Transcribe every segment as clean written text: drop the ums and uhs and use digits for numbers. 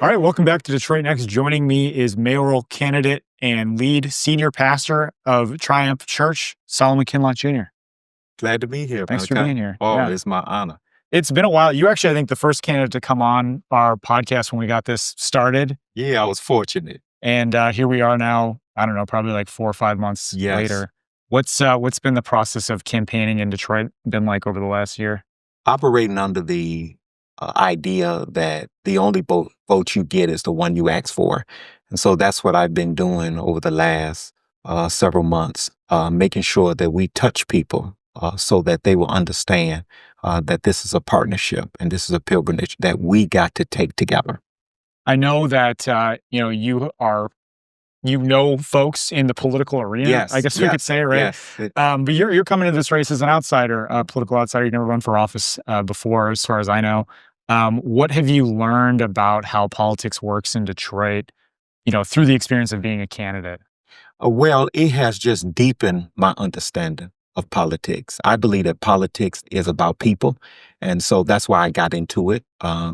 All right, welcome back to Detroit Next. Joining me is mayoral candidate and lead senior pastor of Triumph Church, Solomon Kinloch Jr. Glad to be here, Thanks for Malachi. being here. Oh, Yeah. it's my honor. It's been a while. You actually, I think, the first candidate to come on our podcast when we got this started. Yeah, I was fortunate. And here we are now, I don't know, probably like 4 or 5 months Yes. later. What's been the process of campaigning in Detroit been like over the last year? Operating under the idea that the only vote you get is the one you ask for. And so that's what I've been doing over the last several months, making sure that we touch people so that they will understand that this is a partnership and this is a pilgrimage that we got to take together. I know that, you know folks in the political arena, Yes, I guess we could say, right? yes. But you're coming into this race as an outsider, a political outsider. You've never run for office before, as far as I know. What have you learned about how politics works in Detroit, through the experience of being a candidate? Well, it has just deepened my understanding of politics. I believe that politics is about people. And so that's why I got into it,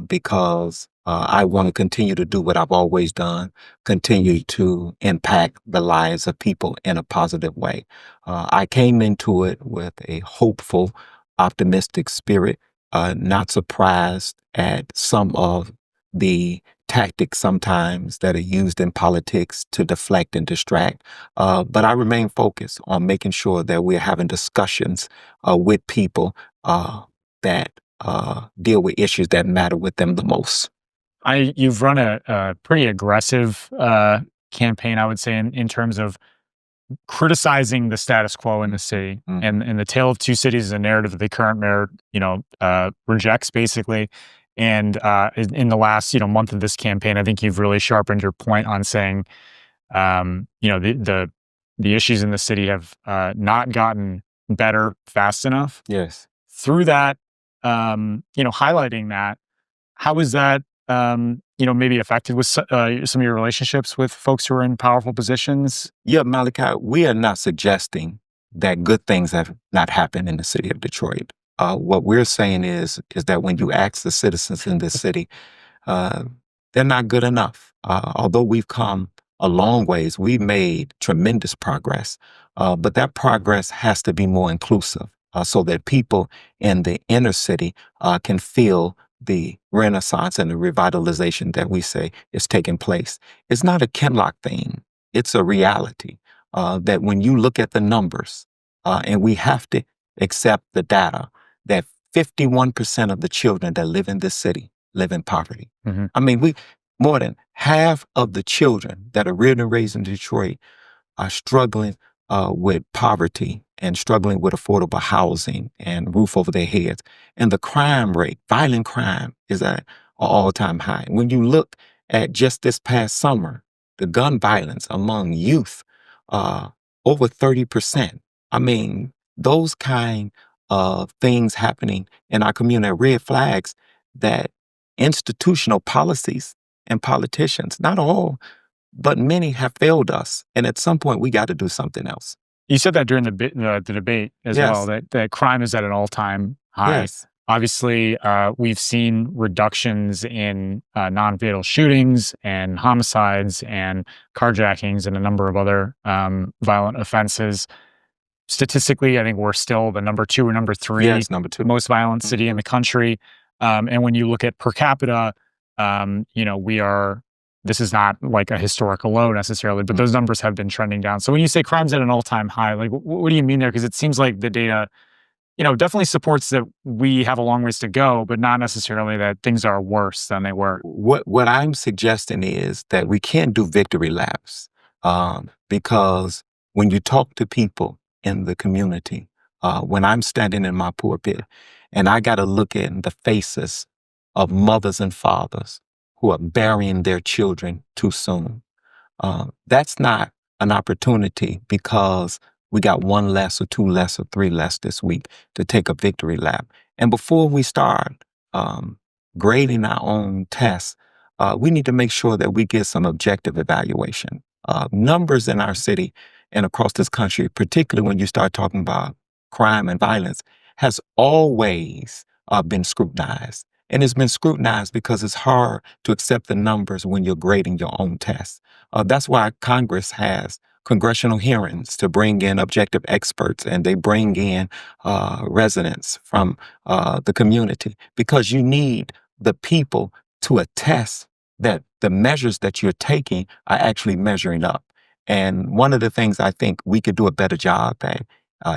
because I want to continue to do what I've always done, continue to impact the lives of people in a positive way. I came into it with a hopeful, optimistic spirit, not surprised at some of the tactics sometimes that are used in politics to deflect and distract. But I remain focused on making sure that we're having discussions with people that deal with issues that matter with them the most. You've run a pretty aggressive campaign, I would say, in terms of criticizing the status quo in the city. Mm-hmm. And the Tale of Two Cities is a narrative that the current mayor, rejects basically. And in the last, month of this campaign, I think you've really sharpened your point on saying, the issues in the city have not gotten better fast enough. Yes. Through that, highlighting that, how is that, maybe affected with some of your relationships with folks who are in powerful positions? Yeah, Malachi, we are not suggesting that good things have not happened in the city of Detroit. What we're saying is that when you ask the citizens in this city, they're not good enough. Although we've come a long ways, we've made tremendous progress, but that progress has to be more inclusive so that people in the inner city can feel the renaissance and the revitalization that we say is taking place. It's not a Kinloch thing. It's a reality that when you look at the numbers, and we have to accept the data, that 51% of the children that live in this city live in poverty. Mm-hmm. I mean, more than half of the children that are reared and raised in Detroit are struggling with poverty and struggling with affordable housing and roof over their heads. And the crime rate, violent crime, is at an all-time high. When you look at just this past summer, the gun violence among youth, over 30%. I mean, those kind of things happening in our community are red flags that institutional policies and politicians, not all, but many have failed us. And at some point, we got to do something else. You said that during the debate as Yes. well, that crime is at an all-time high. Yes. Obviously, we've seen reductions in non-fatal shootings and homicides and carjackings and a number of other violent offenses. Statistically, I think we're still the number 2 or number 3 Yes, number 2. most violent city in the country. And when you look at per capita, this is not like a historical low necessarily, but those numbers have been trending down. So when you say crime's at an all-time high, like what do you mean there? Because it seems like the data, definitely supports that we have a long ways to go, but not necessarily that things are worse than they were. What I'm suggesting is that we can't do victory laps, because when you talk to people in the community, when I'm standing in my pulpit and I got to look in the faces of mothers and fathers who are burying their children too soon, that's not an opportunity because we got 1 less or 2 less or 3 less this week to take a victory lap. And before we start grading our own tests, we need to make sure that we get some objective evaluation. Numbers in our city and across this country, particularly when you start talking about crime and violence, has always been scrutinized. and it's been scrutinized because it's hard to accept the numbers when you're grading your own tests. That's why Congress has congressional hearings to bring in objective experts, and they bring in residents from the community, because you need the people to attest that the measures that you're taking are actually measuring up. And one of the things I think we could do a better job at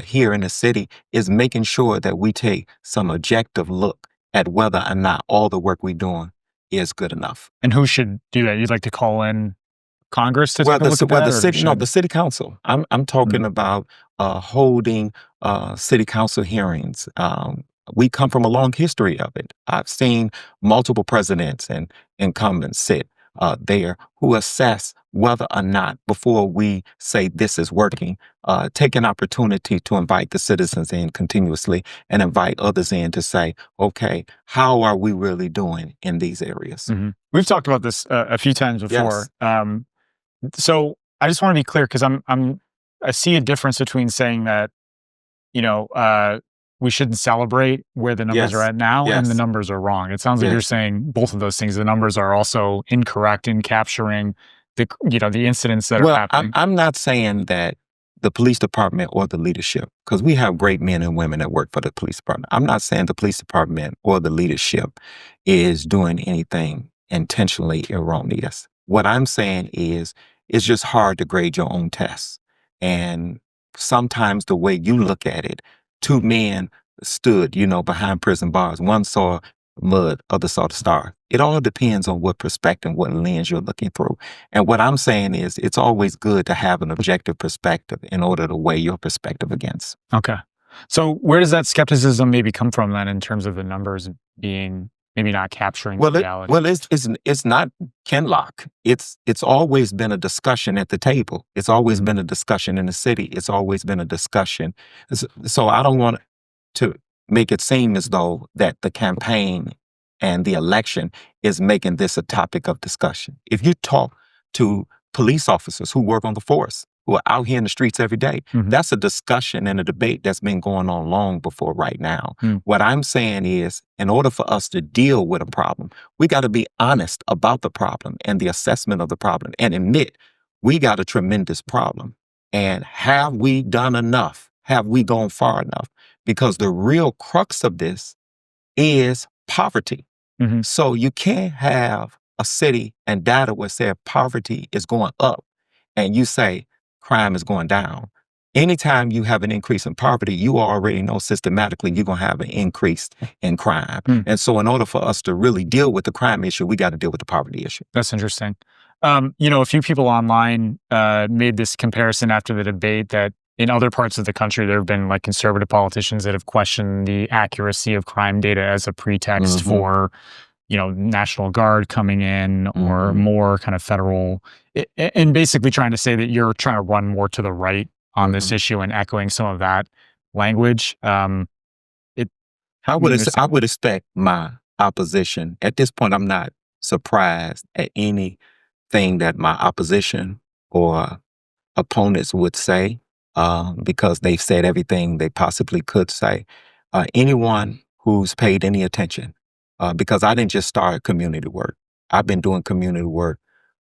here in the city is making sure that we take some objective look at whether or not all the work we're doing is good enough. And who should do that? You'd like to call in Congress to Well, take a look at that, the or who city, no, the should? city council. I'm talking Mhm. about holding city council hearings. We come from a long history of it. I've seen multiple presidents and incumbents sit there who assess whether or not, before we say this is working, take an opportunity to invite the citizens in continuously and invite others in to say, okay, how are we really doing in these areas? We've talked about this a few times before. Yes, So I just want to be clear, because I see a difference between saying that, you know, we shouldn't celebrate where the numbers are yes, at now and the yes, numbers are wrong. It sounds like you're yes. saying both of those things. The numbers are also incorrect in capturing the incidents that are Well, happening. I'm not saying that the police department or the leadership, because we have great men and women that work for the police department. I'm not saying the police department or the leadership is doing anything intentionally erroneous. What I'm saying is it's just hard to grade your own tests. And sometimes the way you look at it, two men stood, behind prison bars. One saw mud, other saw the star. It all depends on what perspective, what lens you're looking through. And what I'm saying is it's always good to have an objective perspective in order to weigh your perspective against. Okay. So where does that skepticism maybe come from then, in terms of the numbers being maybe not capturing the reality? It's not Kinloch. It's always been a discussion at the table. It's always been a discussion in the city. It's always been a discussion. So I don't want to make it seem as though that the campaign and the election is making this a topic of discussion. If you talk to police officers who work on the force, who are out here in the streets every day, Mhm. that's a discussion and a debate that's been going on long before right now. Mm. What I'm saying is, in order for us to deal with a problem, we got to be honest about the problem and the assessment of the problem and admit we got a tremendous problem. And have we done enough? Have we gone far enough? Because the real crux of this is poverty. Mhm. So you can't have a city and data where say poverty is going up and you say crime is going down. Anytime you have an increase in poverty, you already know systematically you're going to have an increase in crime. Mm. And so in order for us to really deal with the crime issue, we got to deal with the poverty issue. That's interesting. A few people online made this comparison after the debate that in other parts of the country, there have been like conservative politicians that have questioned the accuracy of crime data as a pretext Mhm. for, National Guard coming in, or Mhm. more kind of federal, and basically trying to say that you're trying to run more to the right on this Mhm. issue, and echoing some of that language. It, I would expect my opposition. At this point, I'm not surprised at anything that my opposition or opponents would say, because they've said everything they possibly could say. Anyone who's paid any attention, because I didn't just start community work. I've been doing community work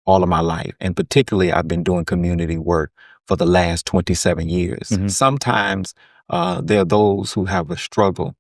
all of my life. And particularly, I've been doing community work for the last 27 years. Mhm. Sometimes there are those who have a struggle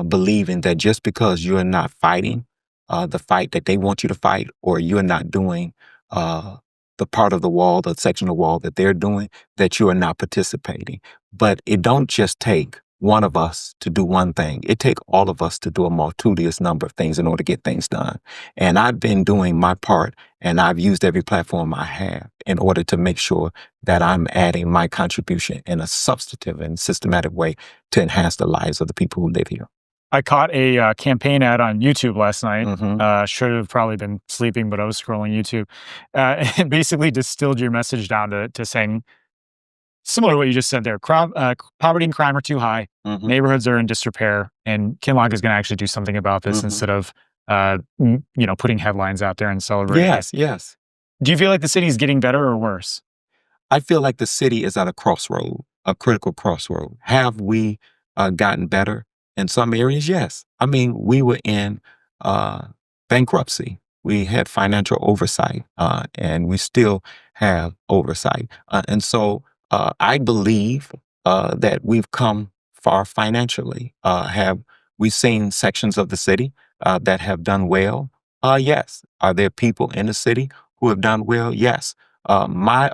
believing that just because you're not fighting the fight that they want you to fight, or you're not doing the part of the wall, the section of the wall that they're doing, that you are not participating. But it don't just take one of us to do one thing. It takes all of us to do a multitudinous number of things in order to get things done. And I've been doing my part, and I've used every platform I have in order to make sure that I'm adding my contribution in a substantive and systematic way to enhance the lives of the people who live here. I caught a campaign ad on YouTube last night. Hmm. Should have probably been sleeping, but I was scrolling YouTube. And basically distilled your message down to saying, similar to what you just said there, poverty and crime are too high. Hmm. Neighborhoods are in disrepair, and Kinloch is going to actually do something about this, Hmm. instead of, putting headlines out there and celebrating. Yes, yes. Do you feel like the city is getting better or worse? I feel like the city is at a crossroad, a critical crossroad. Have we gotten better in some areas? Yes. I mean, we were in bankruptcy. We had financial oversight, and we still have oversight. And so I believe that we've come far financially. Have we seen sections of the city that have done well? Yes. Are there people in the city who have done well? Yes. My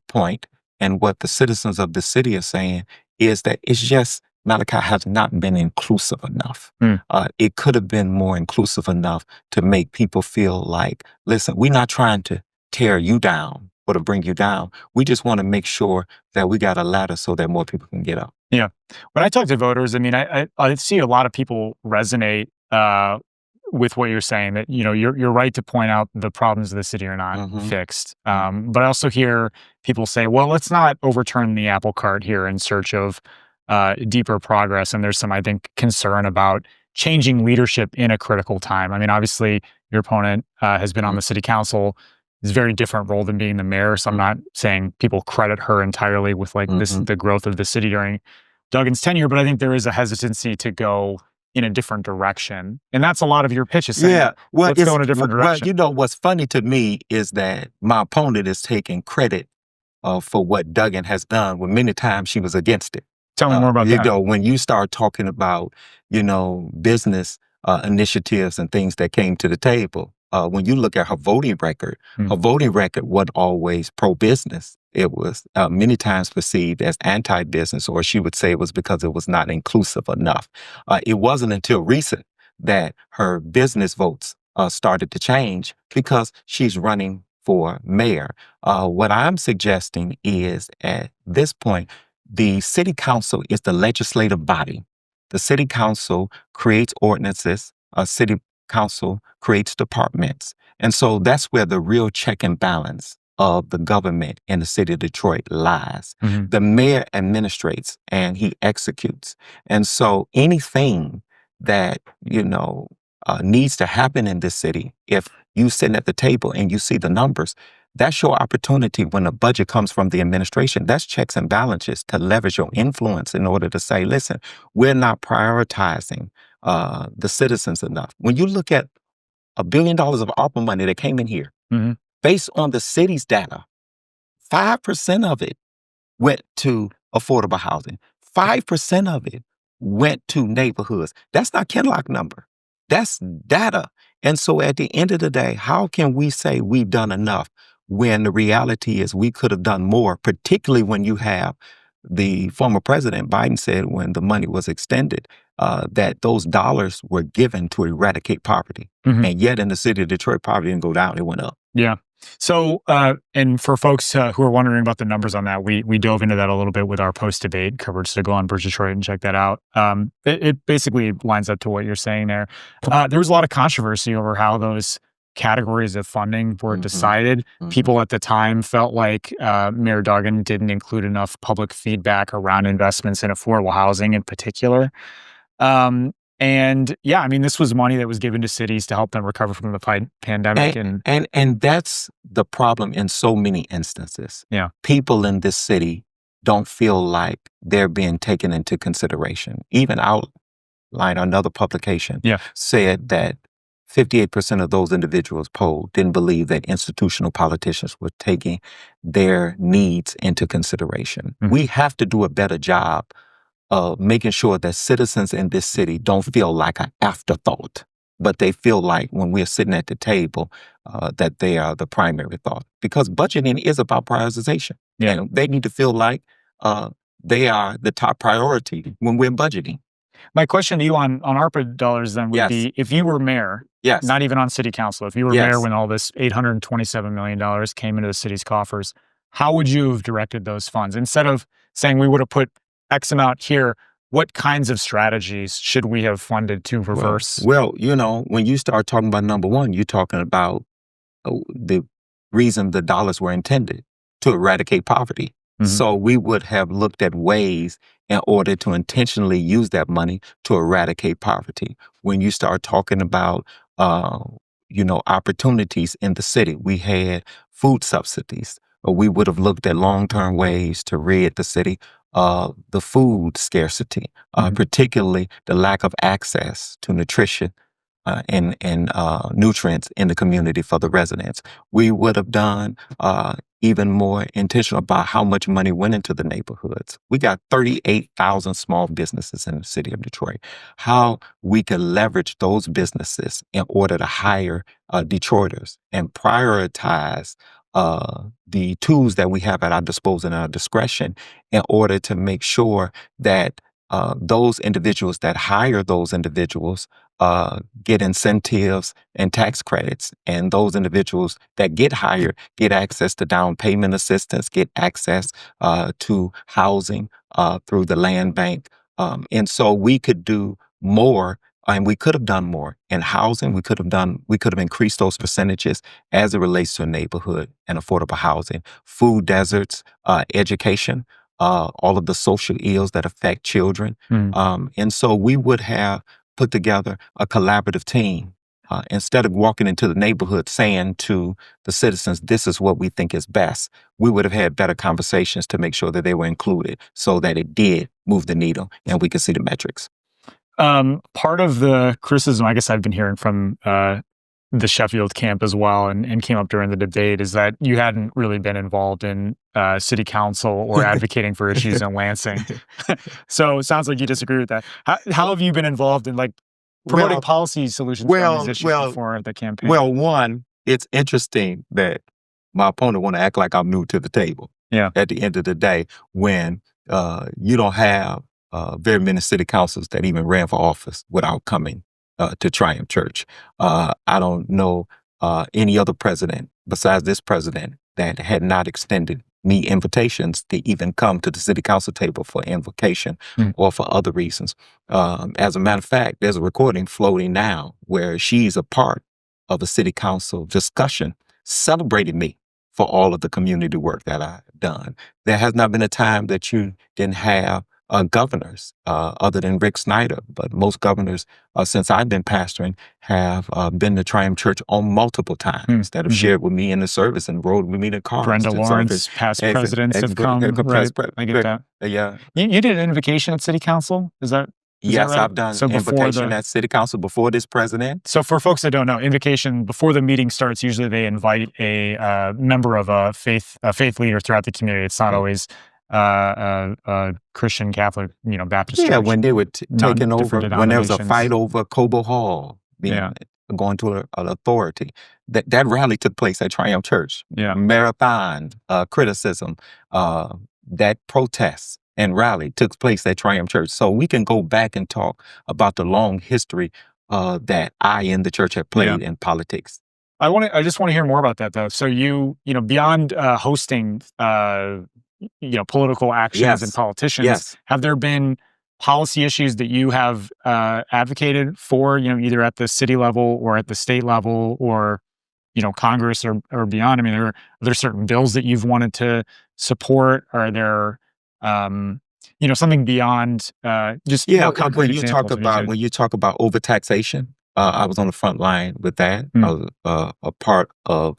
point and what the citizens of the city are saying is that it's just Malachi has not been inclusive enough. Mm. It could have been more inclusive enough to make people feel like, listen, we're not trying to tear you down or to bring you down. We just want to make sure that we got a ladder so that more people can get up. Yeah. When I talk to voters, I mean, I see a lot of people resonate with what you're saying, that, you know, you're right to point out the problems of the city are not fixed. But I also hear people say, well, let's not overturn the apple cart here in search of deeper progress. And there's some, I think, concern about changing leadership in a critical time. I mean, obviously, your opponent has been on the city council. It's a very different role than being the mayor. So I'm not saying people credit her entirely with like the growth of the city during Duggan's tenure, but I think there is a hesitancy to go in a different direction. And that's a lot of your pitch is saying, well, let's go in a different direction. Well, you know, what's funny to me is that my opponent is taking credit for what Duggan has done when many times she was against it. Tell me more about You that. know, when you start talking about, you know, business initiatives and things that came to the table, when you look at her voting record wasn't always pro-business. It was many times perceived as anti-business, or she would say it was because it was not inclusive enough. It wasn't until recent that her business votes started to change because she's running for mayor. What I'm suggesting is at this point, the city council is the legislative body. The city council creates ordinances. A city council creates departments. And so that's where the real check and balance of the government in the city of Detroit lies. The mayor administrates and he executes. And so anything that, you know, needs to happen in this city, if you sitting at the table and you see the numbers, that's your opportunity when a budget comes from the administration. That's checks and balances to leverage your influence in order to say, listen, we're not prioritizing the citizens enough. When you look at $1 billion of ARPA money that came in here, based on the city's data, 5% of it went to affordable housing. 5% of it went to neighborhoods. That's not Kinloch number. That's data. And so at the end of the day, how can we say we've done enough when the reality is we could have done more, particularly when you have the former president, Biden, said when the money was extended, that those dollars were given to eradicate poverty. And yet in the city of Detroit, poverty didn't go down, it went up. Yeah. So, and for folks who are wondering about the numbers on that, we dove into that a little bit with our post-debate coverage, so go on Bridge Detroit and check that out. It basically lines up to what you're saying there. There was a lot of controversy over how those categories of funding were decided. People at the time felt like Mayor Duggan didn't include enough public feedback around investments in affordable housing in particular. And yeah, I mean, this was money that was given to cities to help them recover from the pandemic. And that's the problem in so many instances. Yeah. People in this city don't feel like they're being taken into consideration. Even Outline, another publication, said that 58% of those individuals polled didn't believe that institutional politicians were taking their needs into consideration. We have to do a better job of making sure that citizens in this city don't feel like an afterthought, but they feel like when we're sitting at the table, that they are the primary thought. Because budgeting is about prioritization. And they need to feel like they are the top priority when we're budgeting. My question to you on ARPA dollars then would be, if you were mayor, not even on city council, if you were mayor when all this $827 million came into the city's coffers, how would you have directed those funds? Instead of saying we would have put X amount here, what kinds of strategies should we have funded to reverse? Well, you know, when you start talking about number one, you're talking about the reason the dollars were intended to eradicate poverty. So we would have looked at ways in order to intentionally use that money to eradicate poverty. When you start talking about, you know, opportunities in the city, we had food subsidies. We would have looked at long-term ways to rid the city of the food scarcity, particularly the lack of access to nutrition and nutrients in the community for the residents. We would have done even more intentional about how much money went into the neighborhoods. We got 38,000 small businesses in the city of Detroit. How we could leverage those businesses in order to hire Detroiters and prioritize the tools that we have at our disposal and our discretion in order to make sure that those individuals that hire those individuals get incentives and tax credits. And those individuals that get hired get access to down payment assistance, get access to housing through the land bank. And so we could do more, and we could have done more in housing. We could have increased those percentages as it relates to a neighborhood and affordable housing, food deserts, education, all of the social ills that affect children. And so we would have put together a collaborative team. Instead of walking into the neighborhood saying to the citizens, this is what we think is best, we would have had better conversations to make sure that they were included so that it did move the needle and we could see the metrics. Part of the criticism, I guess I've been hearing from the Sheffield camp as well, and came up during the debate, is that you hadn't really been involved in city council or advocating for issues in Lansing. So it sounds like you disagree with that. How have you been involved in promoting policy solutions on these issues before the campaign? Well, one, it's interesting that my opponent want to act like I'm new to the table. Yeah. At the end of the day, when you don't have very many city councils that even ran for office without coming to Triumph Church. I don't know any other president besides this president that had not extended me invitations to even come to the city council table for invocation or for other reasons. As a matter of fact, there's a recording floating now where she's a part of a city council discussion celebrating me for all of the community work that I've done. There has not been a time that you didn't have governors other than Rick Snyder, but most governors since I've been pastoring have been to Triumph Church on multiple times that have shared with me in the service and rode with me to cars. Brenda Lawrence, past presidents have come. Right? I get that. Yeah. You did an invocation at city council? Is that Yes, right? I've done invocation at city council before this president. So for folks that don't know, invocation, before the meeting starts, usually they invite a member of a faith leader throughout the community. It's not always Christian, Catholic, Baptist church. Yeah, when they were taking over, when there was a fight over Cobo Hall going to an authority, that rally took place at Triumph Church. Yeah. Marathon criticism, that protest and rally took place at Triumph Church. So we can go back and talk about the long history that I and the church have played in politics. I just want to hear more about that though. So you beyond hosting political actions and politicians, have there been policy issues that you have advocated for, either at the city level or at the state level or Congress or beyond? I mean, are there certain bills that you've wanted to support? Are there something beyond just more concrete examples? When you talk about overtaxation, I was on the front line with that. I was a part of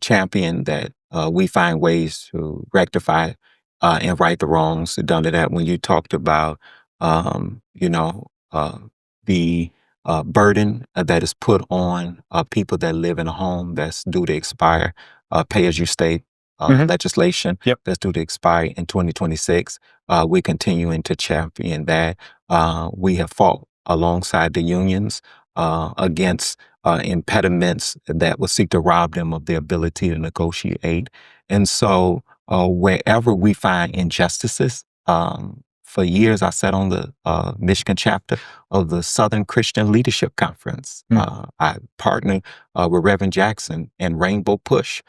champion that we find ways to rectify and right the wrongs done to that. When you talked about the burden that is put on people that live in a home that's due to expire, pay as you stay legislation that's due to expire in 2026. We're continuing to champion that. We have fought alongside the unions against impediments that will seek to rob them of their ability to negotiate. And so wherever we find injustices, for years I sat on the Michigan chapter of the Southern Christian Leadership Conference. I partnered with Reverend Jackson and Rainbow Push.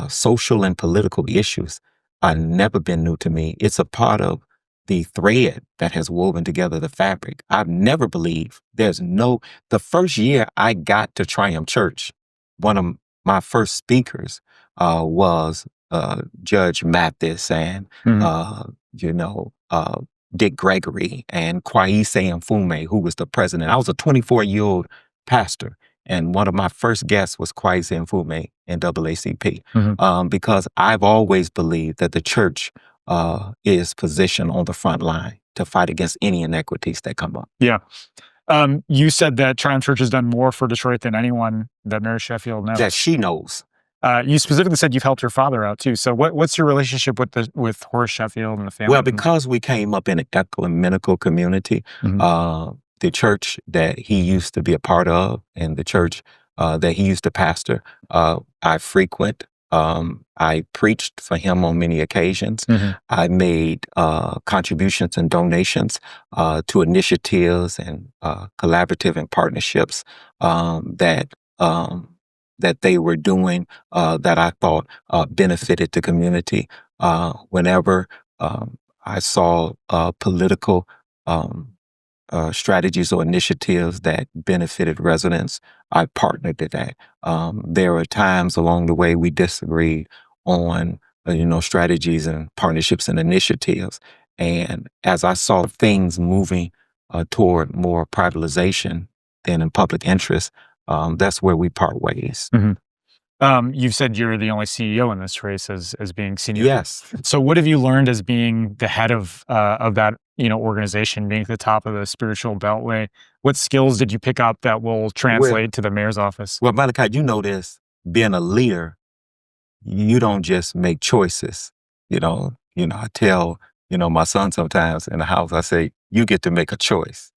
Social and political issues have never been new to me. It's a part of the thread that has woven together the fabric. I've never believed the first year I got to Triumph Church, one of my first speakers was Judge Mathis and, Dick Gregory and Kwaise Mfume, who was the president. I was a 24-year-old pastor. And one of my first guests was Kwaise Mfume, NAACP, because I've always believed that the church is positioned on the front line to fight against any inequities that come up. Yeah. You said that Triumph Church has done more for Detroit than anyone that Mary Sheffield knows. That she knows. You specifically said you've helped her father out too. So what's your relationship with Horace Sheffield and the family? Well, because we came up in an ecumenical community, the church that he used to be a part of and the church that he used to pastor, I frequent. I preached for him on many occasions. I made contributions and donations to initiatives and collaborative and partnerships that they were doing that I thought benefited the community. Whenever I saw political strategies or initiatives that benefited residents, I partnered in that. There were times along the way we disagreed on, strategies and partnerships and initiatives. And as I saw things moving toward more privatization than in public interest, that's where we part ways. You've said you're the only CEO in this race as being senior. Yes. So what have you learned as being the head of that organization, being at the top of the spiritual beltway? What skills did you pick up that will translate to the mayor's office? Well, Malachi, you know this. Being a leader, you don't just make choices. I tell my son sometimes in the house, I say, you get to make a choice.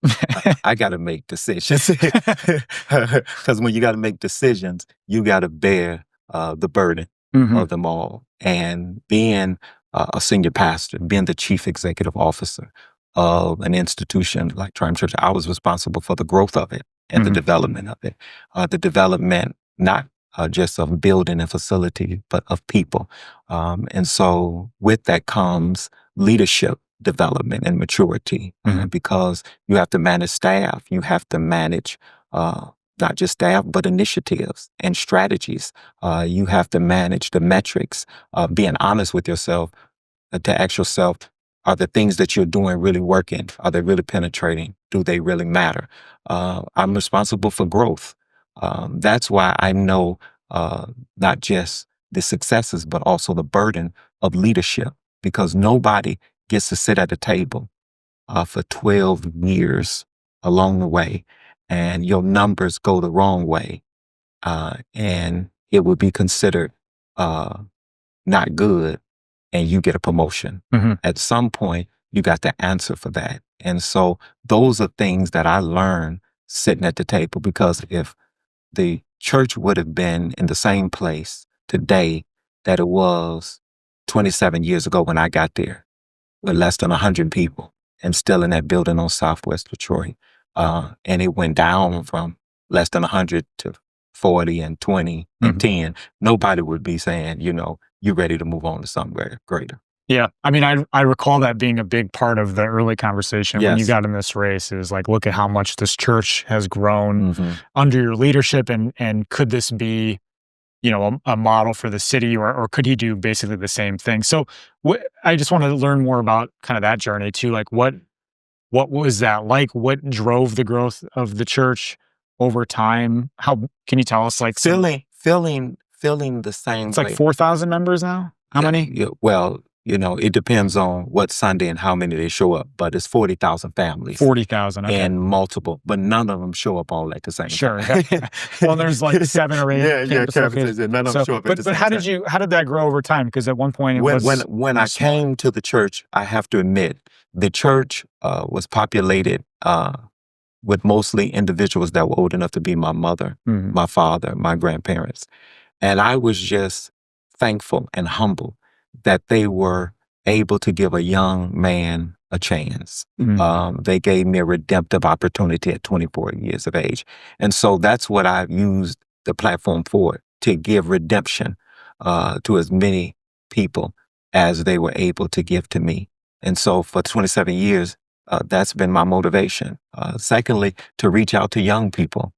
I got to make decisions. Because when you got to make decisions, you got to bear the burden of them all. And being a senior pastor, being the chief executive officer of an institution like Triumph Church, I was responsible for the growth of it and the development of it. The development, not just of building and facility, but of people. And so with that comes leadership development and maturity, because you have to manage staff, you have to manage not just staff, but initiatives and strategies. You have to manage the metrics, being honest with yourself, to ask yourself, are the things that you're doing really working? Are they really penetrating? Do they really matter? I'm responsible for growth. That's why I know not just the successes, but also the burden of leadership, because nobody gets to sit at a table for 12 years along the way and your numbers go the wrong way, and it would be considered not good, and you get a promotion. At some point, you got to answer for that. And so those are things that I learned sitting at the table, because if the church would have been in the same place today that it was 27 years ago when I got there, with less than 100 people and still in that building on Southwest Detroit. And it went down from less than 100 to 40 and 20 and 10. Nobody would be saying, you're ready to move on to somewhere greater. Yeah. I mean, I recall that being a big part of the early conversation when you got in this race, is like, look at how much this church has grown under your leadership. And could this be, a model for the city, or could he do basically the same thing? So I just want to learn more about kind of that journey too. Like what was that like? What drove the growth of the church over time? How can you tell us, like, feeling the same? It's like 4,000 members now. How many? Yeah, well, it depends on what Sunday and how many they show up, but it's 40,000 families. 40,000, okay. And multiple, but none of them show up all at the same time. Sure. Well, there's like 7 or 8. Campuses, and none of them show up at the same time. How did that grow over time? Because at one point when I came to the church, I have to admit, the church was populated with mostly individuals that were old enough to be my mother, my father, my grandparents. And I was just thankful and humble that they were able to give a young man a chance. They gave me a redemptive opportunity at 24 years of age. And so that's what I've used the platform for, to give redemption to as many people as they were able to give to me. And so for 27 years, that's been my motivation. Secondly, to reach out to young people.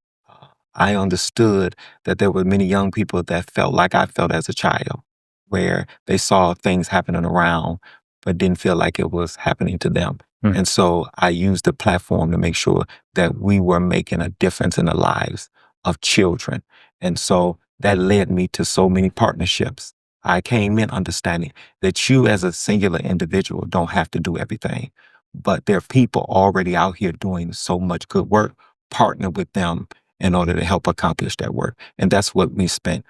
I understood that there were many young people that felt like I felt as a child, where they saw things happening around, but didn't feel like it was happening to them. And so I used the platform to make sure that we were making a difference in the lives of children. And so that led me to so many partnerships. I came in understanding that you as a singular individual don't have to do everything, but there are people already out here doing so much good work. Partner with them in order to help accomplish that work. And that's what we spent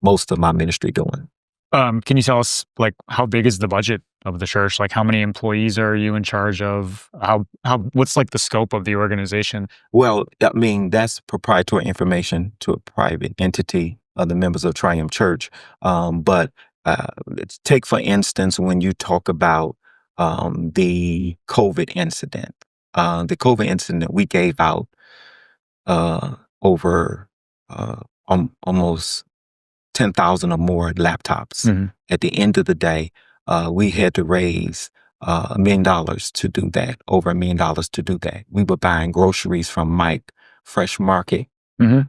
most of my ministry doing. Can you tell us like how big is the budget of the church? Like how many employees are you in charge of? How what's like the scope of the organization? Well, I mean, that's proprietary information to a private entity of the members of Triumph Church. But take, for instance, when you talk about the COVID incident. We gave out over almost 10,000 or more laptops. Mhm. At the end of the day, we had to raise $1 million to do that, over $1 million to do that. We were buying groceries from Mike Fresh Market Mhm.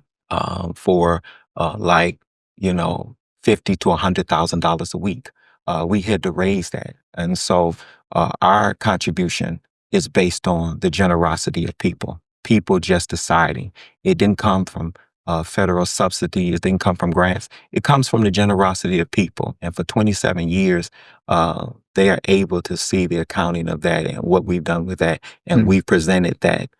for like, $50 to $100,000 a week. We had to raise that. And so our contribution is based on the generosity of people just deciding. It didn't come from federal subsidies. It didn't come from grants. It comes from the generosity of people. And for 27 years, they are able to see the accounting of that and what we've done with that. And Mm. we've presented that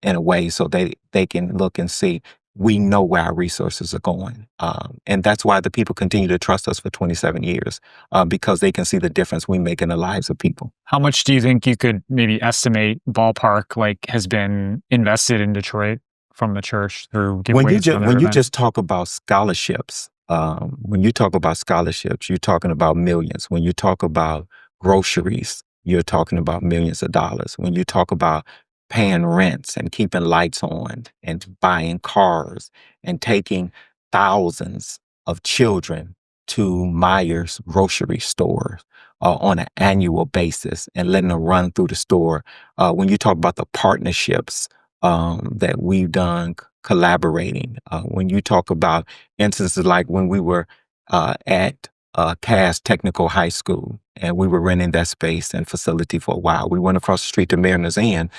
in a way so they can look and see we know where our resources are going. And that's why the people continue to trust us for 27 years, because they can see the difference we make in the lives of people. How much do you think you could maybe estimate ballpark like has been invested in Detroit from the church through giveaways and other When you events? just talk about scholarships, you're talking about millions. When you talk about groceries, you're talking about millions of dollars. When you talk about paying rents and keeping lights on and buying cars and taking thousands of children to Myers grocery store on an annual basis and letting them run through the store. When you talk about the partnerships that we've done collaborating. When you talk about instances like when we were at Cass Technical High School and we were renting that space and facility for a while, we went across the street to Mariners Inn,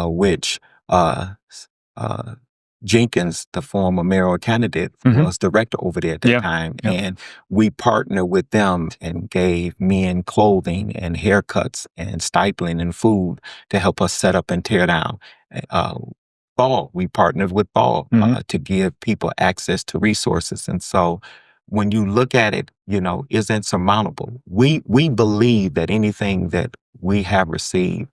which Jenkins, the former mayoral candidate, Mhm. was director over there at that Yeah. time. Yep. And we partnered with them and gave men clothing and haircuts and stipend and food to help us set up and tear down. Uh, we partnered with Ball Mhm. to give people access to resources. And so when you look at it, is insurmountable. We believe that anything that we have received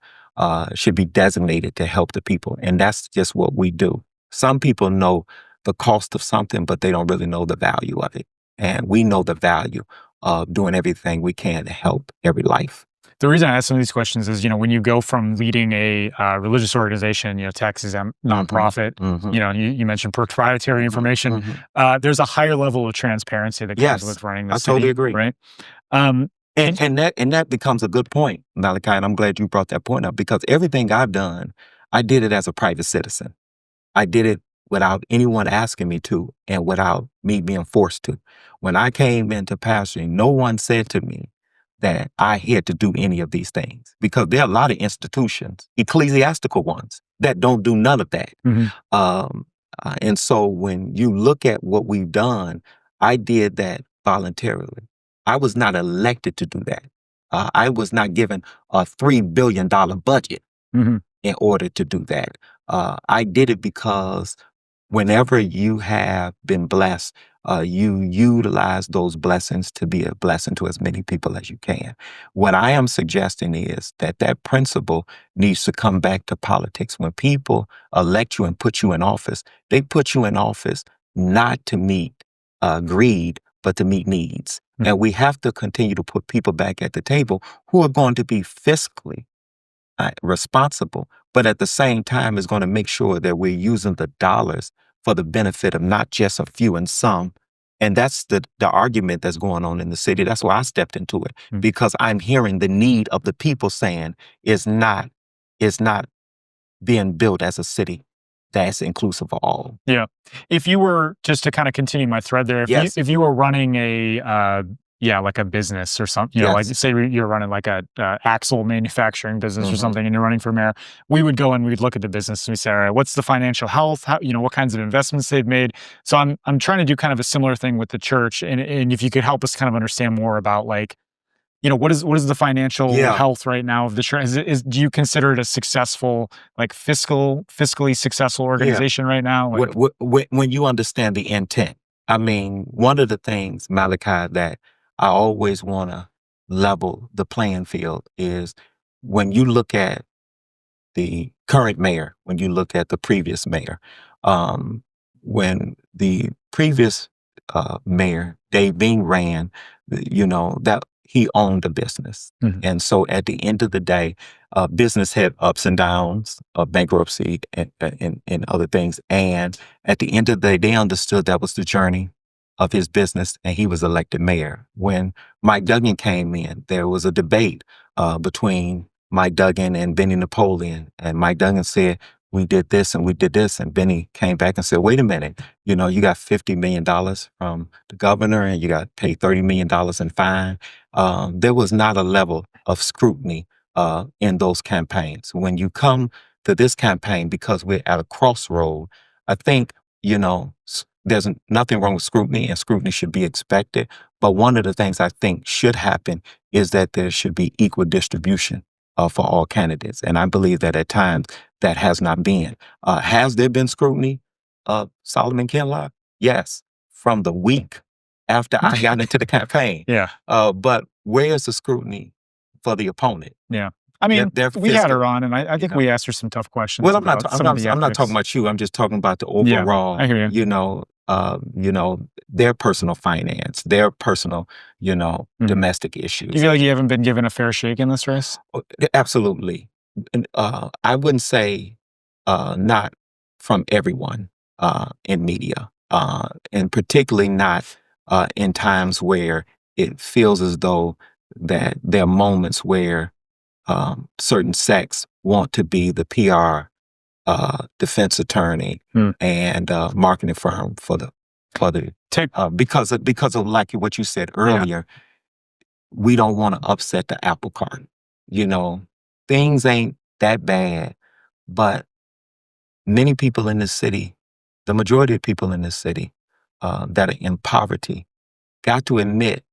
should be designated to help the people. And that's just what we do. Some people know the cost of something, but they don't really know the value of it. And we know the value of doing everything we can to help every life. The reason I ask some of these questions is, when you go from leading a religious organization, tax exempt nonprofit, Mhm. you mentioned proprietary information. Mhm. There's a higher level of transparency that comes Yes, with running the I city, totally agree. right? Um, and And that becomes a good point, Malachi, and I'm glad you brought that point up because everything I've done, I did it as a private citizen. I did it without anyone asking me to and without me being forced to. When I came into pastoring, no one said to me that I had to do any of these things because there are a lot of institutions, ecclesiastical ones, that don't do none of that. Mhm. Um, and so when you look at what we've done, I did that voluntarily. I was not elected to do that. I was not given a $3 billion budget Mhm. in order to do that. I did it because whenever you have been blessed, you utilize those blessings to be a blessing to as many people as you can. What I am suggesting is that principle needs to come back to politics. When people elect you and put you in office, they put you in office not to meet greed, but to meet needs. Mhm. And we have to continue to put people back at the table who are going to be fiscally responsible, but at the same time is going to make sure that we're using the dollars for the benefit of not just a few and some. And that's the argument that's going on in the city. That's why I stepped into it Mm. because I'm hearing the need of the people saying is not being built as a city that's inclusive of all. Yeah. If you were just to kind of continue my thread there, Yes. if you were running a like a business or something, like Yes. say you're running like a axle manufacturing business or Mhm. something, and you're running for mayor, we would go and we'd look at the business and we say, all right, what's the financial health? How what kinds of investments they've made. So I'm trying to do kind of a similar thing with the church, and if you could help us kind of understand more about like what is the financial Yeah. health right now of the church? Do you consider it a successful, like fiscally successful Yeah. organization right now? Like, When you understand the intent, I mean, one of the things, Malachi, that I always want to level the playing field is when you look at the current mayor, when you look at the previous mayor, um, when the previous mayor, Dave Bean, ran, that he owned a business. mhm, And so at the end of the day, business had ups and downs, bankruptcy and other things. And at the end of the day, they understood that was the journey of his business, and he was elected mayor. When Mike Duggan came in, there was a debate between Mike Duggan and Benny Napoleon. And Mike Duggan said, we did this and we did this. And Benny came back and said, wait a minute, you got $50 million from the governor and you got paid $30 million in fine. There was not a level of scrutiny in those campaigns. When you come to this campaign, because we're at a crossroad, I think, there's nothing wrong with scrutiny, and scrutiny should be expected. But one of the things I think should happen is that there should be equal distribution for all candidates. And I believe that at times that has not been. Has there been scrutiny of Solomon Kinloch? Yes, from the week after I got into the campaign. yeah, But where's the scrutiny for the opponent? yeah. I mean, Their we had fiscal, her on, and I think you know. we asked her some tough questions Well, about some of the I'm not talking ethics. about you. I'm just talking about the Yeah, overall, I hear you. their personal finance, their personal, Mhm. domestic Do issues. you feel like you haven't been given a fair shake in this race? Absolutely. And, I wouldn't say not from everyone in media, and particularly not in times where it feels as though that there are moments where certain sects want to be the PR defense attorney Hmm. and marketing firm for the Take, because of like what you said earlier. We don't want to upset the apple cart. Things ain't that bad, but many people in this city, the majority of people in this city that are in poverty, got to admit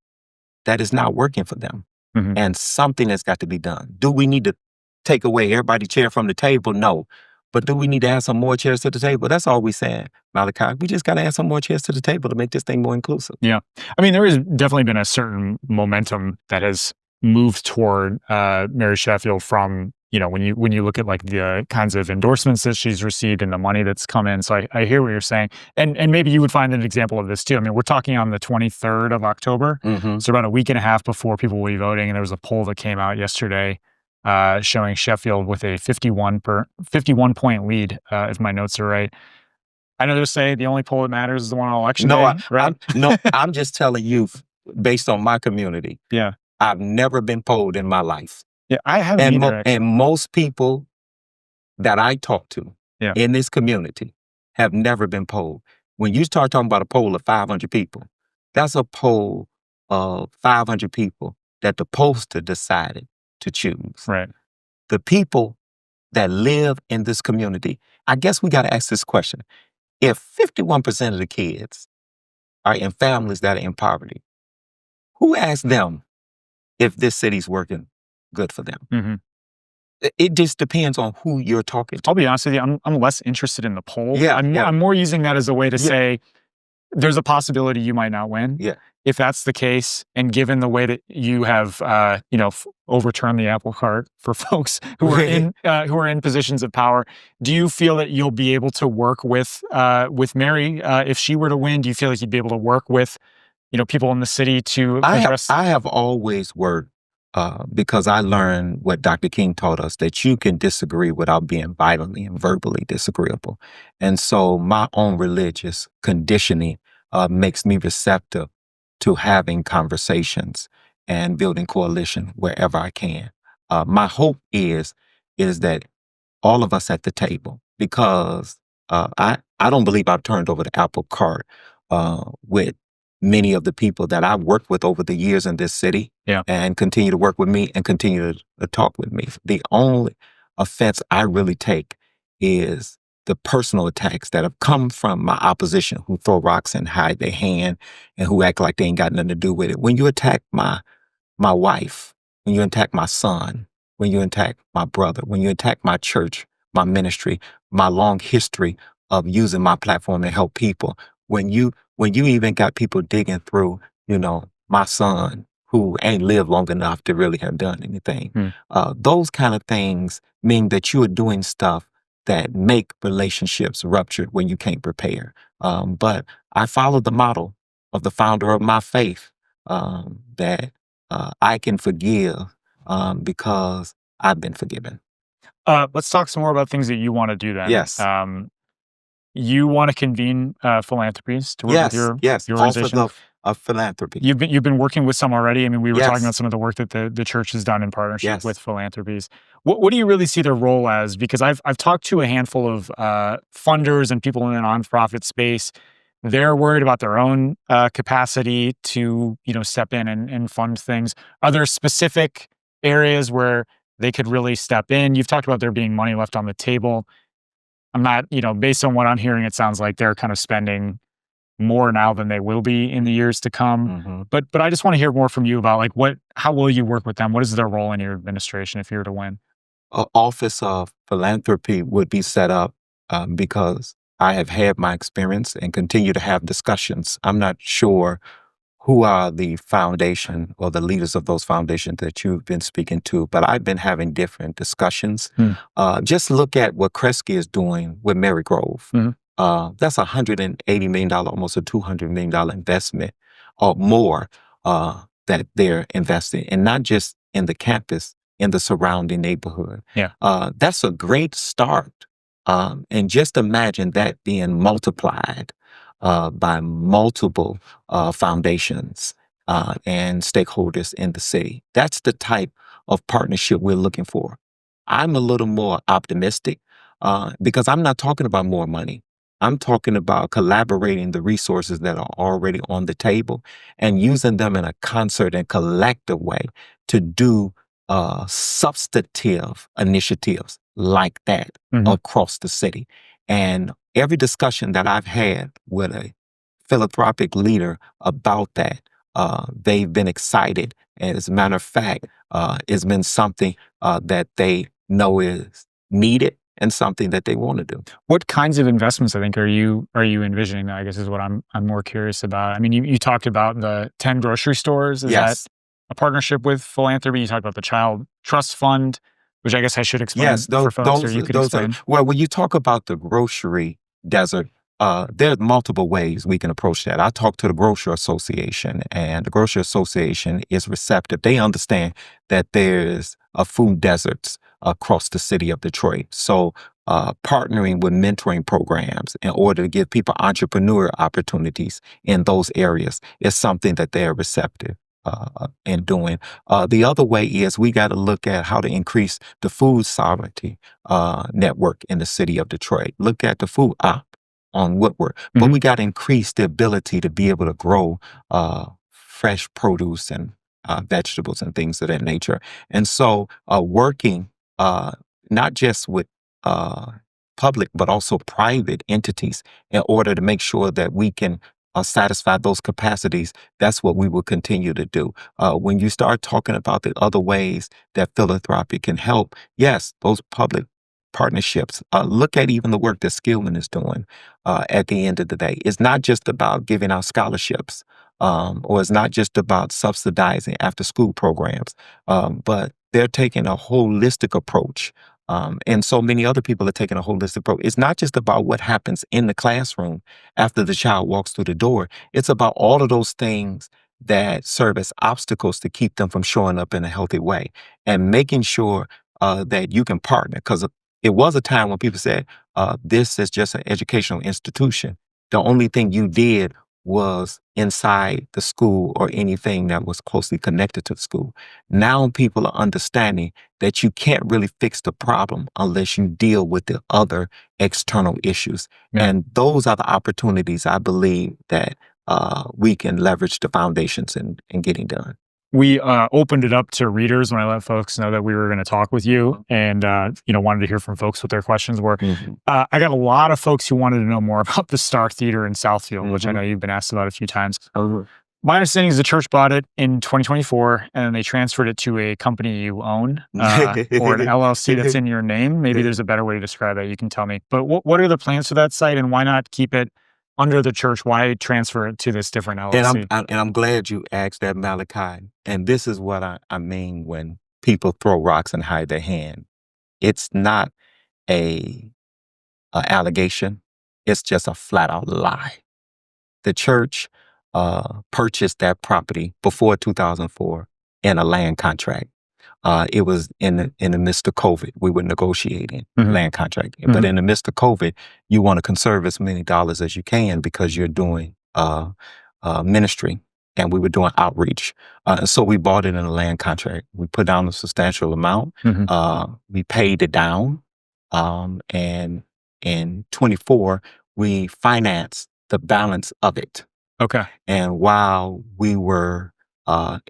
that it's not working for them. mhm. And something has got to be done. Do we need to take away everybody's chair from the table? No. But do we need to add some more chairs to the table? That's all we're saying, Malachi. We just got to add some more chairs to the table to make this thing more inclusive. Yeah. I mean, there has definitely been a certain momentum that has moved toward Mary Sheffield from, when you look at like the kinds of endorsements that she's received and the money that's come in. So I hear what you're saying. And maybe you would find an example of this too. I mean, we're talking on the 23rd of October. Mm-hmm. So about a week and a half before people will be voting. And there was a poll that came out yesterday showing Sheffield with a 51 point lead, if my notes are right. I know they'll say the only poll that matters is the one on election day, right? I'm just telling you, based on my community. Yeah. I've never been polled in my life. Yeah, I haven't either. And most people that I talk to Yeah. in this community have never been polled. When you start talking about a poll of 500 people, that's a poll of 500 people that the pollster decided to choose. Right. The people that live in this community, I guess we got to ask this question. If 51% of the kids are in families that are in poverty, who asked them if this city's working good for them? Mhm. It just depends on who you're talking to. I'll be honest with you, I'm less interested in the poll. Yeah, I'm yeah. more using that as a way to Yeah. say there's a possibility you might not win. Yeah. If that's the case, and given the way that you have, overturned the apple cart for folks who are in positions of power, do you feel that you'll be able to work with Mary if she were to win? Do you feel like you'd be able to work with, people in the city to address? I have always worked because I learned what Dr. King taught us, that you can disagree without being violently and verbally disagreeable. And so my own religious conditioning makes me receptive to having conversations and building coalition wherever I can. My hope is that all of us at the table, because I don't believe I've turned over the apple cart with many of the people that I've worked with over the years in this city. Yeah. And continue to work with me and continue to talk with me. The only offense I really take is the personal attacks that have come from my opposition, who throw rocks and hide their hand and who act like they ain't got nothing to do with it. When you attack my my wife, when you attack my son, when you attack my brother, when you attack my church, my ministry, my long history of using my platform to help people, when you even got people digging through, my son who ain't lived long enough to really have done anything. Those kind of things mean that you are doing stuff that make relationships ruptured when you can't prepare. But I follow the model of the founder of my faith, that I can forgive because I've been forgiven. Let's talk some more about things that you want to do then. Yes, You want to convene philanthropies to work with yes, yes. your All for organization. of philanthropy. You've been working with some already. I mean, we were talking Yes, about some of the work that the church has done in partnership with yes. philanthropies. What do you really see their role as? Because I've talked to a handful of funders and people in the nonprofit space. They're worried about their own capacity to step in and fund things. Are there specific areas where they could really step in? You've talked about there being money left on the table. I'm not, based on what I'm hearing, it sounds like they're kind of spending more now than they will be in the years to come. hmm But I just want to hear more from you about like how will you work with them? What is their role in your administration if you were to win? Office of philanthropy would be set up because I have had my experience and continue to have discussions. I'm not sure who are the foundation or the leaders of those foundations that you've been speaking to, but I've been having different discussions. Hmm. Just look at what Kresge is doing with Mary Grove. Mhm. That's $180 million, almost a $200 million investment or more that they're investing, and not just in the campus, in the surrounding neighborhood. Yeah. That's a great start. And just imagine that being multiplied by multiple foundations and stakeholders in the city. That's the type of partnership we're looking for. I'm a little more optimistic because I'm not talking about more money. I'm talking about collaborating the resources that are already on the table and using them in a concert and collective way to do substantive initiatives like that Mhm. across the city. And every discussion that I've had with a philanthropic leader about that, they've been excited. And as a matter of fact, it's been something that they know is needed and something that they want to do. What kinds of investments I think are you envisioning? I guess is what I'm more curious about. I mean, you talked about the 10 grocery stores. Is that Yes. a partnership with philanthropy? You talked about the Child Trust Fund, which I guess I should Yes, explain for folks, or you could those are explain. well. When you talk about the grocery desert, there's multiple ways we can approach that. I talked to the Grocery Association, and the Grocery Association is receptive. They understand that there's a food deserts across the city of Detroit. So, partnering with mentoring programs in order to give people entrepreneur opportunities in those areas is something that they're receptive in doing. The other way is we got to look at how to increase the food sovereignty network in the city of Detroit. Look at the food op on Woodward, but Mhm. we got to increase the ability to be able to grow fresh produce and vegetables and things of that nature. And so, working uh, not just with uh, public but also private entities in order to make sure that we can satisfy those capacities. That's what we will continue to do. When you start talking about the other ways that philanthropy can help, yes, those public partnerships. Look at even the work that Skillman is doing at the end of the day. It's not just about giving out scholarships, or it's not just about subsidizing after school programs, but they're taking a holistic approach. And so many other people are taking a holistic approach. It's not just about what happens in the classroom after the child walks through the door. It's about all of those things that serve as obstacles to keep them from showing up in a healthy way and making sure that you can partner. Because it was a time when people said, this is just an educational institution. The only thing you did was inside the school or anything that was closely connected to the school. Now people are understanding that you can't really fix the problem unless you deal with the other external issues. Yeah. And those are the opportunities I believe that we can leverage the foundations in getting done. We opened it up to readers when I let folks know that we were going to talk with you, and wanted to hear from folks what their questions were. Mhm. I got a lot of folks who wanted to know more about the Star Theater in Southfield, which I Mhm. know you've been asked about a few times. Oh, My understanding is the church bought it in 2024, and then they transferred it to a company you own, or an LLC that's in your name. Maybe there's a better way to describe that. You can tell me. But what are the plans for that site, and why not keep it under the church? Why transfer it to this different LLC? And I'm glad you asked that, Malachi. And this is what I mean when people throw rocks and hide their hand. It's not a allegation. It's just a flat out lie. The church purchased that property before 2004 in a land contract. It was in the midst of COVID. We were negotiating land contract. But in the midst of COVID, you want to conserve as many dollars as you can because you're doing ministry, and we were doing outreach. So we bought it in a land contract. We put down a substantial amount. We paid it down. And in 24, we financed the balance of it. Okay. And while we were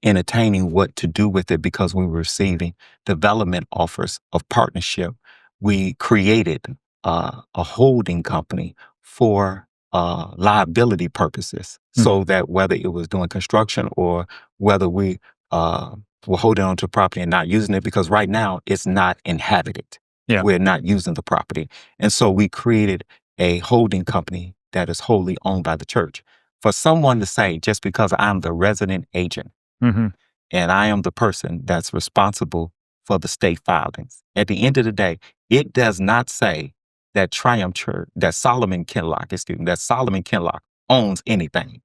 entertaining what to do with it because we were receiving development offers of partnership, we created a holding company for liability purposes, so that whether it was doing construction or whether we were holding on to property and not using it, because right now it's not inhabited. Yeah. We're not using the property. And so we created a holding company that is wholly owned by the church. For someone to say, just because I'm the resident agent and I am the person that's responsible for the state filings, at the end of the day, it does not say that Triumph Church, that Solomon Kinloch owns anything.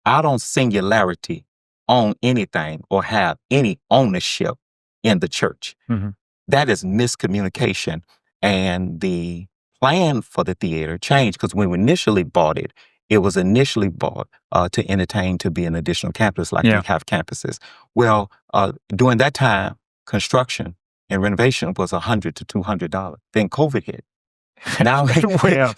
I don't singularity own anything or have any ownership in the church. That is miscommunication. And the plan for the theater changed, because when we initially bought it, it was initially bought to entertain, to be an additional campus, like we have campuses. Well, during that time, construction and renovation was $100 to $200. Then COVID hit. Now,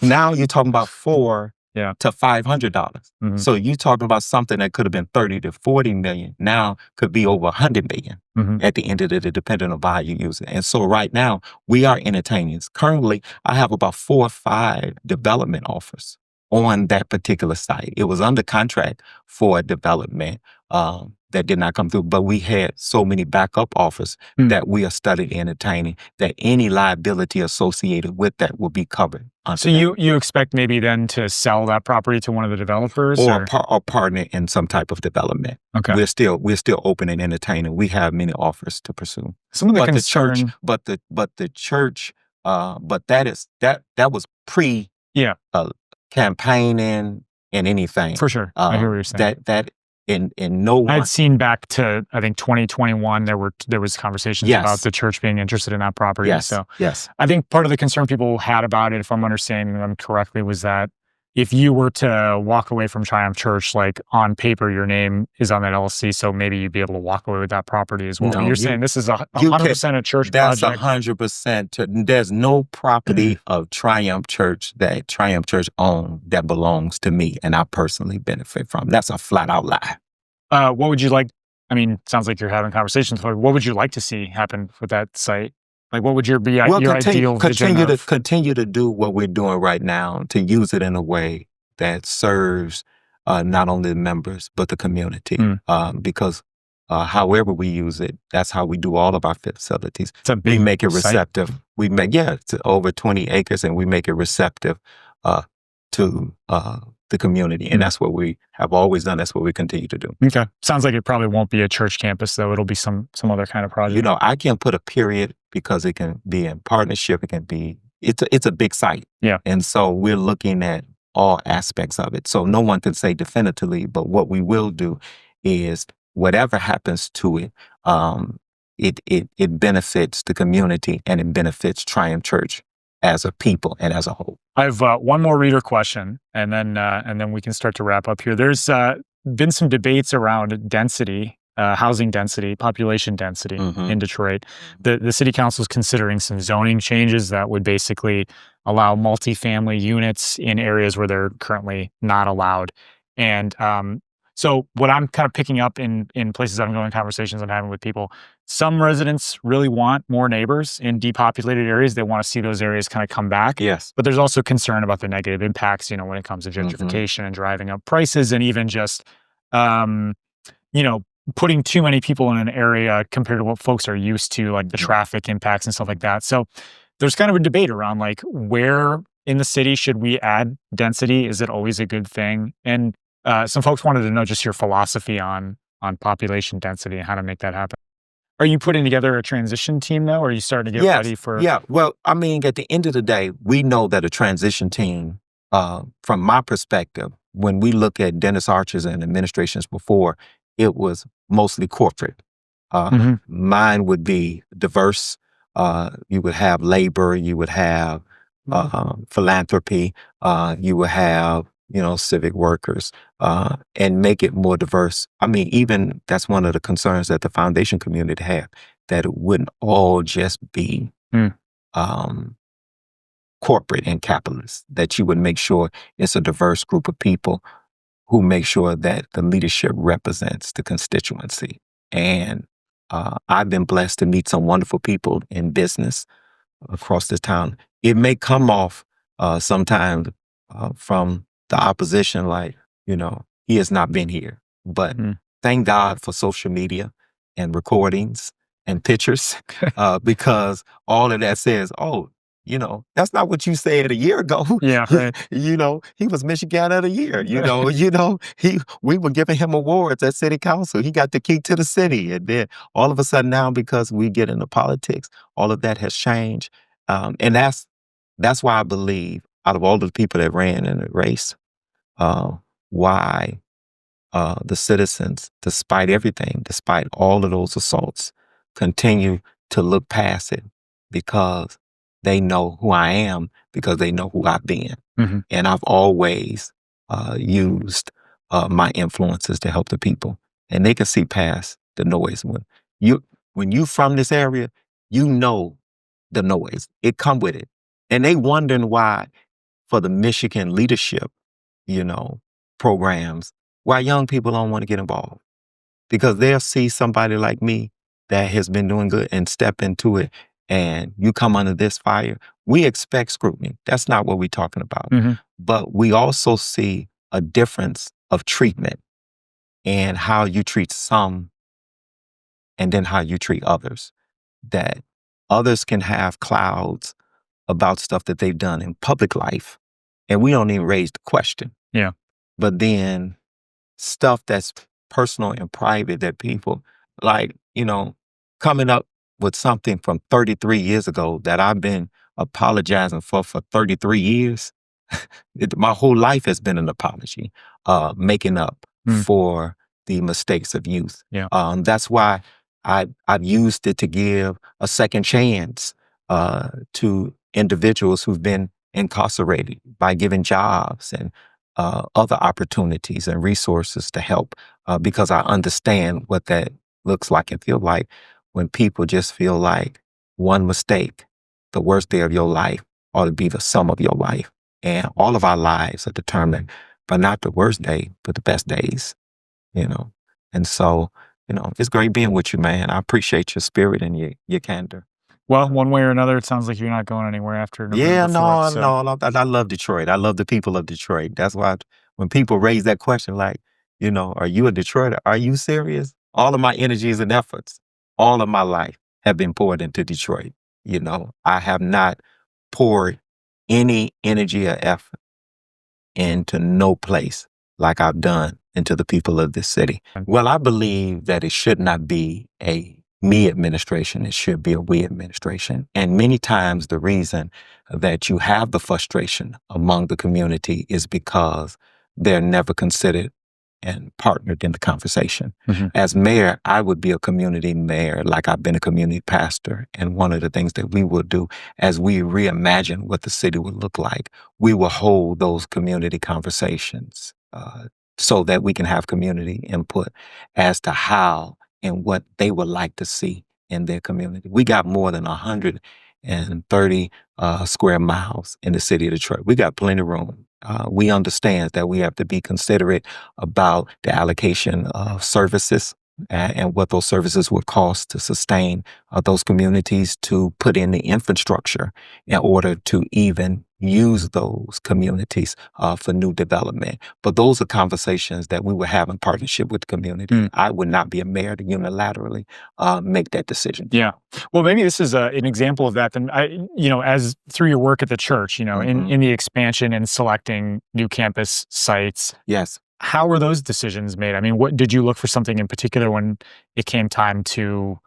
now you're talking about $400 to $500. So you're talking about something that could have been 30 to 40 million, now could be over 100 million at the end of the day, depending on how you use it. And so right now, we are entertaining. Currently, I have about 4 or 5 development offers on that particular site. It was under contract for a development that did not come through, but we had so many backup offers that we are studying entertaining, that any liability associated with that will be covered. So you expect maybe then to sell that property to one of the developers, or partner in some type of development. Okay. We're still open and entertaining. We have many offers to pursue. Some of the concern, but the church, but that was pre campaigning and anything. For sure. I hear what you're saying. That in no one. I'd seen back to, I think, 2021, there was conversations about the church being interested in that property. So I think part of the concern people had about it, if I'm understanding them correctly, was that if you were to walk away from Triumph Church, like on paper, your name is on that LLC, so maybe you'd be able to walk away with that property as well. No, you're saying this is 100% a church project. That's 100%. There's no property of Triumph Church that Triumph Church owns that belongs to me and I personally benefit from. That's a flat out lie. What would you like? I mean, sounds like you're having conversations. What would you like to see happen with that site? Like, what would your ideal vision of? Continue to do what we're doing right now, to use it in a way that serves not only the members, but the community. Because however we use it, that's how we do all of our facilities. We make it receptive. Site. We make, it's over 20 acres, and we make it receptive to the community. And that's what we have always done. That's what we continue to do. Okay. Sounds like it probably won't be a church campus, though. It'll be some other kind of project. You know, I can't put a period because it can be in partnership. It can be, it's a big site. Yeah. And so we're looking at all aspects of it. So no one can say definitively, but what we will do is whatever happens to it, it benefits the community, and it benefits Triumph Church as a people and as a whole. I have one more reader question, and then we can start to wrap up here. There's been some debates around density, housing density, population density in Detroit. The city council is considering some zoning changes that would basically allow multifamily units in areas where they're currently not allowed. And so what I'm kind of picking up in places I'm going, conversations I'm having with people, some residents really want more neighbors in depopulated areas. They want to see those areas kind of come back. Yes. But there's also concern about the negative impacts, when it comes to gentrification and driving up prices, and even just um, you know, putting too many people in an area compared to what folks are used to, like the traffic impacts and stuff like that. So there's kind of a debate around like where in the city should we add density? Is it always a good thing? And some folks wanted to know just your philosophy on population density and how to make that happen. Are you putting together a transition team though, or are you starting to get Yes. ready for? Yeah. Well, I mean, at the end of the day, we know that a transition team, from my perspective, when we look at Dennis Archer's and administrations before, it was mostly corporate. Mhm. Mine would be diverse. You would have labor, you would have philanthropy, you would have, civic workers, and make it more diverse. I mean, even that's one of the concerns that the foundation community had, that it wouldn't all just be Mm. um, corporate and capitalist, that you would make sure it's a diverse group of people who make sure that the leadership represents the constituency. And I've been blessed to meet some wonderful people in business across the town. It may come off sometimes from the opposition like, he has not been here. But Mm. thank God for social media and recordings and pictures, because all of that says, oh, that's not what you said a year ago. Yeah, right. He was Michigan of the Year. We were giving him awards at City Council. He got the key to the city. And then all of a sudden now, because we get into politics, all of that has changed. And that's why I believe, out of all the people that ran in the race, uh, why the citizens, despite everything, despite all of those assaults, continue to look past it, because they know who I am, because they know who I've been. Mhm. And I've always used my influences to help the people, and they can see past the noise. When you from this area, you know the noise. It come with it, and they wondering why, for the Michigan leadership, you know, programs, why young people don't want to get involved, because they'll see somebody like me that has been doing good and step into it, and you come under this fire. We expect scrutiny. That's not what we're talking about. Mhm. But we also see a difference of treatment and how you treat some and then how you treat others. That others can have clouds about stuff that they've done in public life, and we don't even raise the question. Yeah. But then stuff that's personal and private, that people like, coming up with something from 33 years ago that I've been apologizing for 33 years. My whole life has been an apology, making up Mm. for the mistakes of youth. Yeah. That's why I've used it to give a second chance to individuals who've been incarcerated, by giving jobs and other opportunities and resources to help, because I understand what that looks like and feel like when people just feel like one mistake, the worst day of your life, ought to be the sum of your life. And all of our lives are determined by not the worst day, but the best days, you know. And so, it's great being with you, man. I appreciate your spirit and your candor. Well, one way or another, it sounds like you're not going anywhere after Yeah, November 4th. no, So no, no. I love Detroit. I love the people of Detroit. That's why when people raise that question, like, are you a Detroiter? Are you serious? All of my energies and efforts, all of my life have been poured into Detroit. I have not poured any energy or effort into no place like I've done into the people of this city. Well, I believe that it should not be a me administration. It should be a we administration. And many times the reason that you have the frustration among the community is because they're never considered and partnered in the conversation. Mhm. As mayor, I would be a community mayor, like I've been a community pastor. And one of the things that we will do as we reimagine what the city would look like, we will hold those community conversations, so that we can have community input as to how and what they would like to see in their community. We got more than 130 square miles in the city of Detroit. We got plenty of room. We understand that we have to be considerate about the allocation of services and what those services would cost to sustain those communities, to put in the infrastructure in order to even use those communities for new development. But those are conversations that we would have in partnership with the community. I would not be a mayor to unilaterally make that decision. Yeah. Well, maybe this is an example of that. Then, as through your work at the church, in the expansion and selecting new campus sites. Yes. How were those decisions made? I mean, what did you look for something in particular when it came time to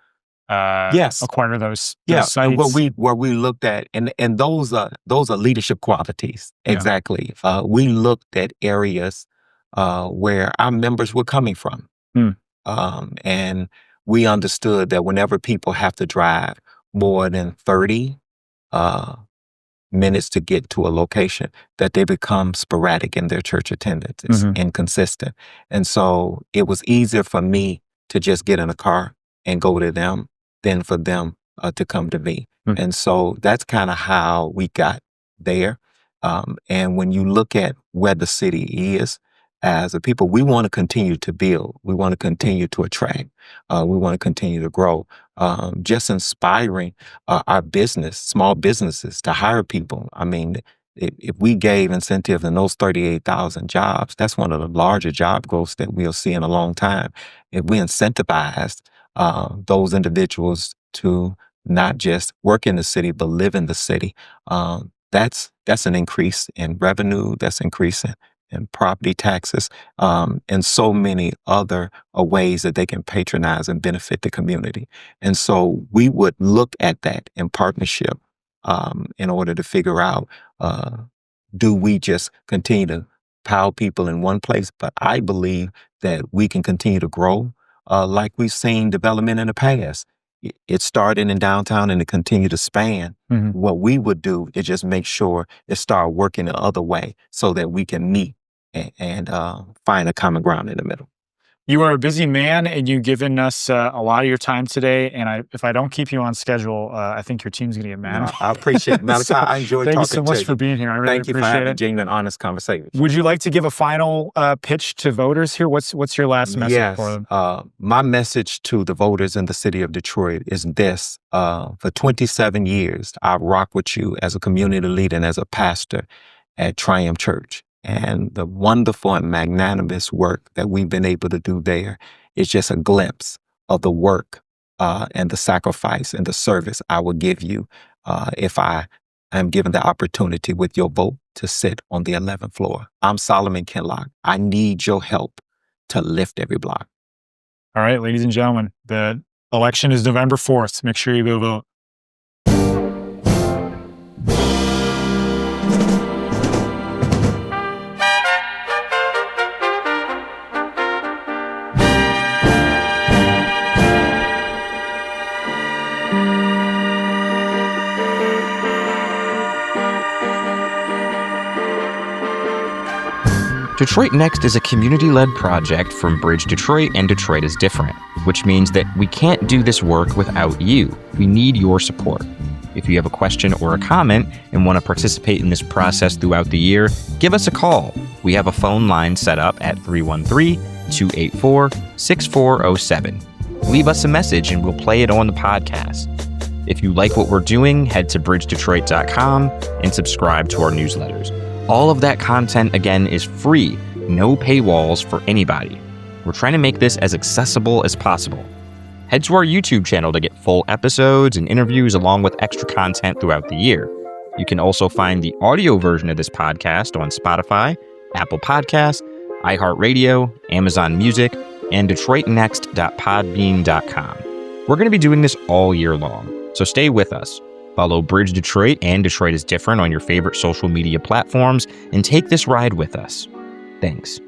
Yes. acquire those sites? And what we looked at, and those are leadership qualities. Exactly. We looked at areas where our members were coming from. And we understood that whenever people have to drive more than 30 minutes to get to a location, that they become sporadic in their church attendance. It's inconsistent. And so it was easier for me to just get in a car and go to them than for them to come to me. And so that's kind of how we got there. And when you look at where the city is, as a people, we want to continue to build. We want to continue to attract. We want to continue to grow. Just inspiring our small businesses to hire people. I mean, if we gave incentive in those 38,000 jobs, that's one of the larger job growths that we'll see in a long time. If we incentivized those individuals to not just work in the city, but live in the city, that's an increase in revenue. That's increase in property taxes, and so many other ways that they can patronize and benefit the community. And so we would look at that in partnership in order to figure out, do we just continue to pile people in one place? But I believe that we can continue to grow like we've seen development in the past. It started in downtown and it continued to span. What we would do is just make sure it start working the other way so that we can meet and find a common ground in the middle. You are a busy man, and you've given us a lot of your time today. And if I don't keep you on schedule, I think your team's going to get mad. No, I appreciate it, Malachi. I enjoyed talking to you. Thank you so much for being here. I really Thank you appreciate for having it. genuine, honest conversation. Would you like to give a final pitch to voters here? What's your last message for them? My message to the voters in the city of Detroit is this. For 27 years, I've rocked with you as a community leader and as a pastor at Triumph Church. And the wonderful and magnanimous work that we've been able to do there is just a glimpse of the work and the sacrifice and the service I will give you if I am given the opportunity with your vote to sit on the 11th floor. I'm Solomon Kinloch. I need your help to lift every block. All right, ladies and gentlemen, the election is November 4th. Make sure you go vote. Detroit Next is a community-led project from BridgeDetroit and Detroit is Different, which means that we can't do this work without you. We need your support. If you have a question or a comment and want to participate in this process throughout the year, give us a call. We have a phone line set up at 313-284-6407. Leave us a message and we'll play it on the podcast. If you like what we're doing, head to bridgedetroit.com and subscribe to our newsletters. All of that content, again, is free, no paywalls for anybody. We're trying to make this as accessible as possible. Head to our YouTube channel to get full episodes and interviews along with extra content throughout the year. You can also find the audio version of this podcast on Spotify, Apple Podcasts, iHeartRadio, Amazon Music, and DetroitNext.podbean.com. We're going to be doing this all year long, so stay with us. Follow Bridge Detroit and Detroit is Different on your favorite social media platforms and take this ride with us. Thanks.